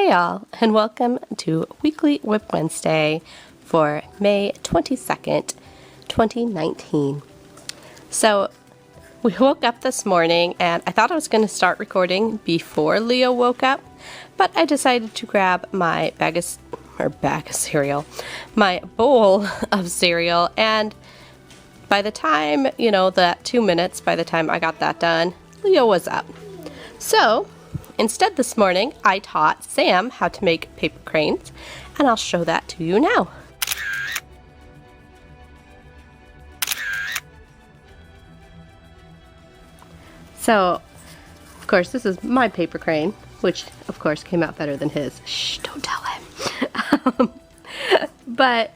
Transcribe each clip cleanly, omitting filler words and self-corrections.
Hey all, and welcome to Weekly Whip Wednesday for May 22nd, 2019. So, we woke up this morning and I thought I was going to start recording before Leo woke up, but I decided to grab my my bowl of cereal, and by the time, that 2 minutes, by the time I got that done, Leo was up. So, instead this morning, I taught Sam how to make paper cranes, and I'll show that to you now. So, of course, this is my paper crane, which, of course, came out better than his. Shh, don't tell him. But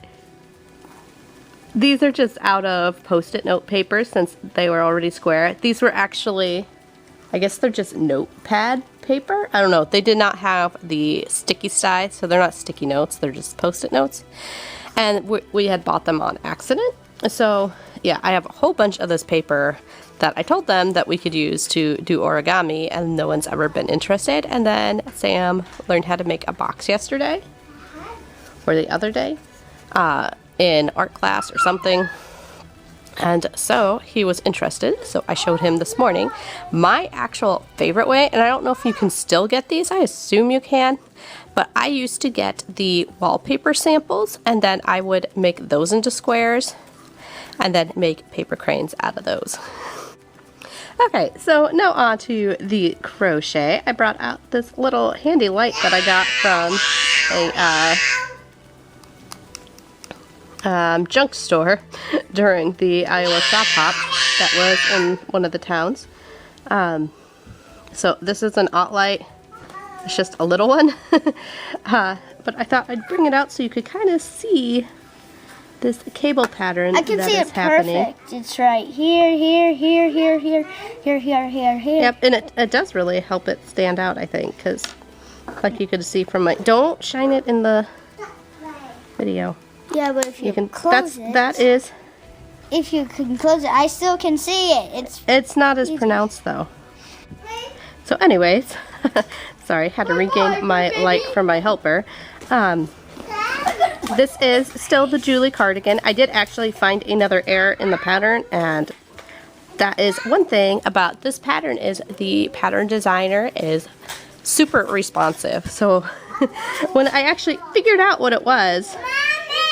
these are just out of Post-it note paper since they were already square. These were actually, I guess they're just notepad paper. I don't know. They did not have the sticky side, so they're not sticky notes. They're just Post-it notes. And we had bought them on accident. So, yeah, I have a whole bunch of this paper that I told them that we could use to do origami, and no one's ever been interested. And then Sam learned how to make a box yesterday, or the other day, in art class or something. And so he was interested, so I showed him this morning my actual favorite way, and I don't know if you can still get these. I assume you can, but I used to get the wallpaper samples, and then I would make those into squares, and then make paper cranes out of those. Okay, so now on to the crochet. I brought out this little handy light that I got from a junk store during the Iowa shop hop that was in one of the towns. So this is an light. It's just a little one. But I thought I'd bring it out so you could kind of see this cable pattern that is happening. I can see it perfect. It's right here, here, here, here, here, here, here, here, here. Yep, and it does really help it stand out, I think, because like you could see from my... Don't shine it in the video. Yeah, but if you can close it... That is... If you can close it, I still can see it. It's not as pronounced, though. So anyways, sorry, had to regain my light from my helper. This is still the Julie cardigan. I did actually find another error in the pattern, and that is one thing about this pattern is the pattern designer is super responsive. So when I actually figured out what it was,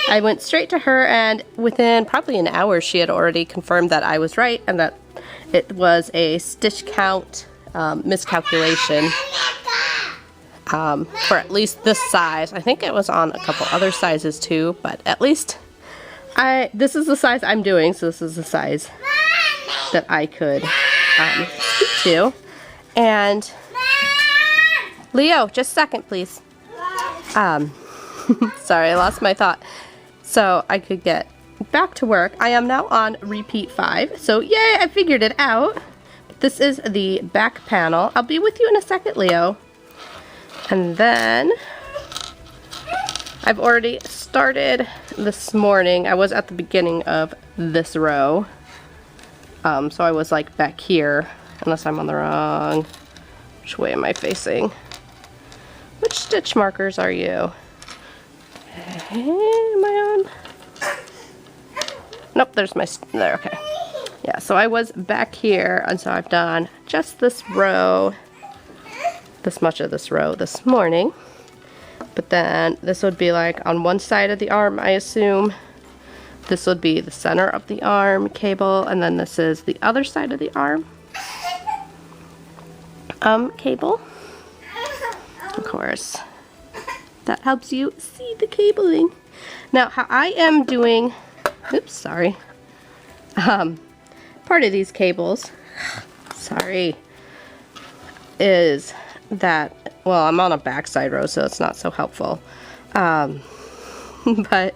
I went straight to her, and within probably an hour she had already confirmed that I was right and that it was a stitch count miscalculation. For at least this size. I think it was on a couple other sizes too, but at least this is the size I'm doing, so this is the size that I could speak to. And Leo, just a second, please. Sorry, I lost my thought. So I could get back to work. I am now on repeat 5, so yay, I figured it out. This is the back panel. I'll be with you in a second, Leo. And then, I've already started this morning. I was at the beginning of this row. So I was like back here, unless I'm on the wrong, which way am I facing? Which stitch markers are you? Am I on? Nope, there's my, there, okay. Yeah, so I was back here, and so I've done just this row. This much of this row this morning, but then this would be like on one side of the arm, I assume. This would be the center of the arm cable, and then this is the other side of the arm cable. Of course, that helps you see the cabling. Now, how I am doing, oops, sorry, part of these cables, sorry, is that, well, I'm on a backside row, so it's not so helpful. But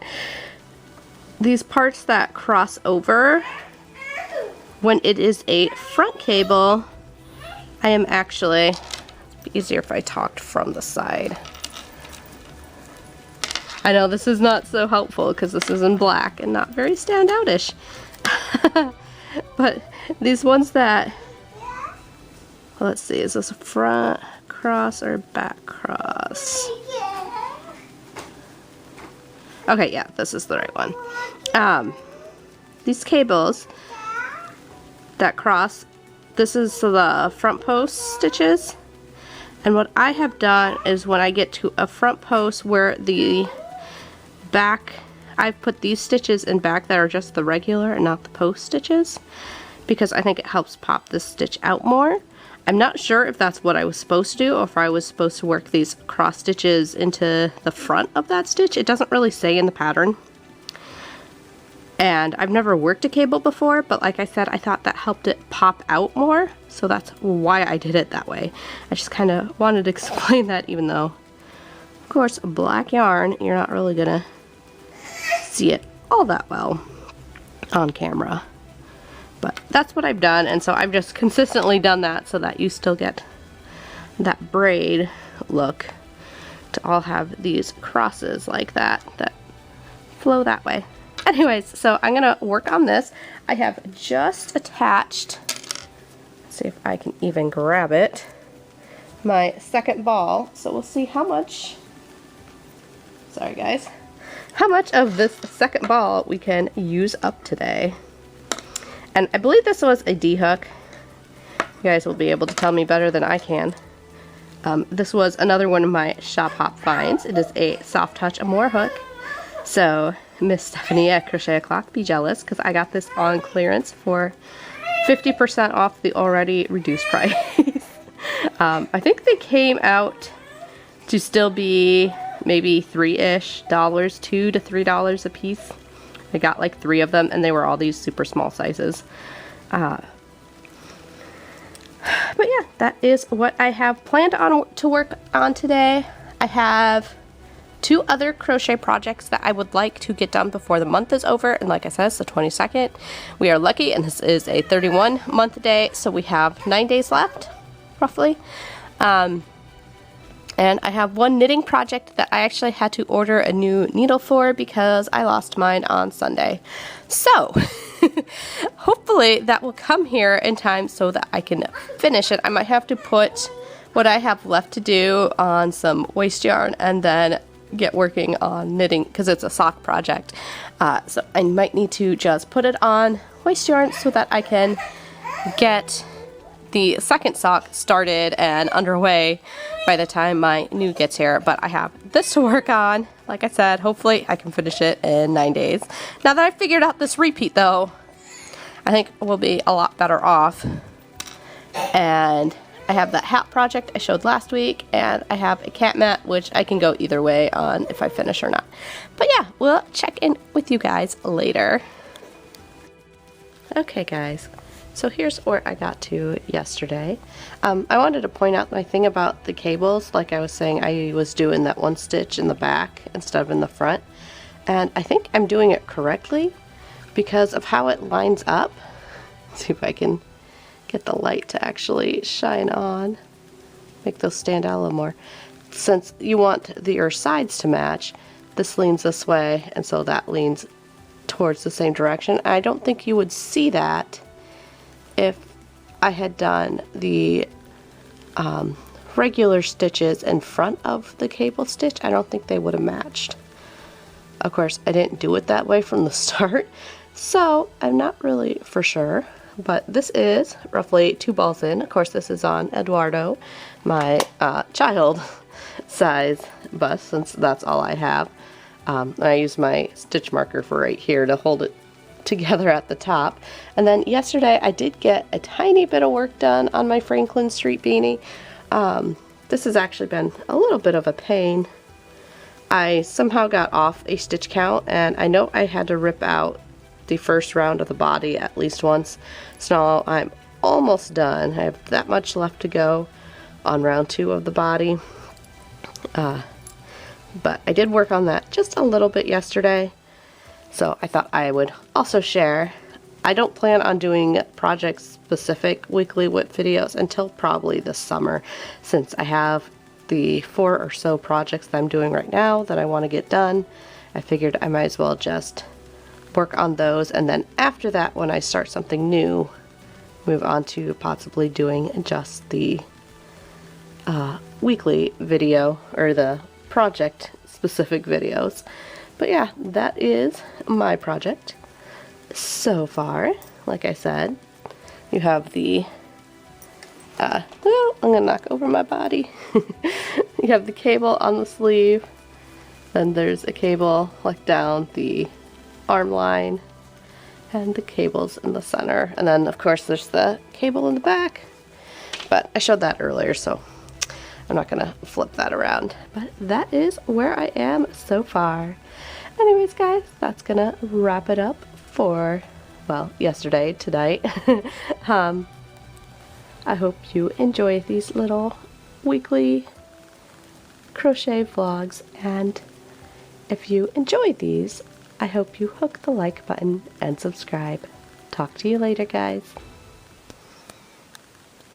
these parts that cross over, when it is a front cable, I am actually, it'd be easier if I talked from the side. I know this is not so helpful because this is in black and not very standoutish. But these ones that, well, let's see, is this a front cross or back cross? Okay, yeah, this is the right one. These cables that cross, this is the front post stitches. And what I have done is when I get to a front post where the back, I've put these stitches in back that are just the regular and not the post stitches, because I think it helps pop this stitch out more. I'm not sure if that's what I was supposed to do or if I was supposed to work these cross stitches into the front of that stitch. It doesn't really say in the pattern. And I've never worked a cable before, but like I said, I thought that helped it pop out more. So that's why I did it that way. I just kind of wanted to explain that, even though, of course, black yarn, you're not really gonna see it all that well on camera. But that's what I've done, and so I've just consistently done that so that you still get that braid look to all have these crosses like that flow that way. Anyways, so I'm gonna work on this. I have just attached, let's see if I can even grab it, my second ball. So we'll see how much, sorry guys, how much of this second ball we can use up today. And I believe this was a D-hook. You guys will be able to tell me better than I can. This was another one of my Shop Hop finds. It is a Soft Touch Amore hook. So Miss Stephanie at Crochet O'Clock, be jealous, because I got this on clearance for 50% off the already reduced price. I think they came out to still be maybe $3-ish, $2 to $3 a piece. I got like 3 of them, and they were all these super small sizes. But yeah, that is what I have planned to work on today. I have 2 other crochet projects that I would like to get done before the month is over, and like I said, it's the 22nd. We are lucky, and this is a 31-month day, so we have 9 days left, roughly. And I have one knitting project that I actually had to order a new needle for because I lost mine on Sunday. So, hopefully that will come here in time so that I can finish it. I might have to put what I have left to do on some waste yarn and then get working on knitting because it's a sock project. So I might need to just put it on waste yarn so that I can get the second sock started and underway by the time my new gets here. But I have this to work on. Like I said, hopefully I can finish it in 9 days. Now that I've figured out this repeat though, I think we'll be a lot better off. And I have that hat project I showed last week, and I have a cat mat, which I can go either way on if I finish or not. But yeah, we'll check in with you guys later. Okay guys, so here's where I got to yesterday. I wanted to point out my thing about the cables. Like I was saying, I was doing that one stitch in the back instead of in the front. And I think I'm doing it correctly because of how it lines up. Let's see if I can get the light to actually shine on. Make those stand out a little more. Since you want your sides to match, this leans this way, and so that leans towards the same direction. I don't think you would see that if I had done the regular stitches in front of the cable stitch. I don't think they would have matched. Of course, I didn't do it that way from the start, so I'm not really for sure. But this is roughly 2 balls in. Of course, this is on Eduardo, my child size bust, since that's all I have. I use my stitch marker for right here to hold it together at the top. And then yesterday I did get a tiny bit of work done on my Franklyn Street Beanie. This has actually been a little bit of a pain. I somehow got off a stitch count, and I know I had to rip out the first round of the body at least once. So now I'm almost done. I have that much left to go on round 2 of the body. But I did work on that just a little bit yesterday, so I thought I would also share. I don't plan on doing project-specific weekly WIP videos until probably this summer, since I have the 4 or so projects that I'm doing right now that I want to get done. I figured I might as well just work on those, and then after that, when I start something new, move on to possibly doing just the weekly video, or the project specific videos. But yeah, that is my project so far. Like I said, you have the oh, I'm gonna knock over my body. You have the cable on the sleeve, then there's a cable like down the arm line, and the cables in the center, and then of course there's the cable in the back, but I showed that earlier, so I'm not gonna flip that around. But that is where I am so far. Anyways guys, that's gonna wrap it up for, well, yesterday, tonight. I hope you enjoy these little weekly crochet vlogs, and if you enjoy these, I hope you hook the like button and subscribe. Talk to you later, guys.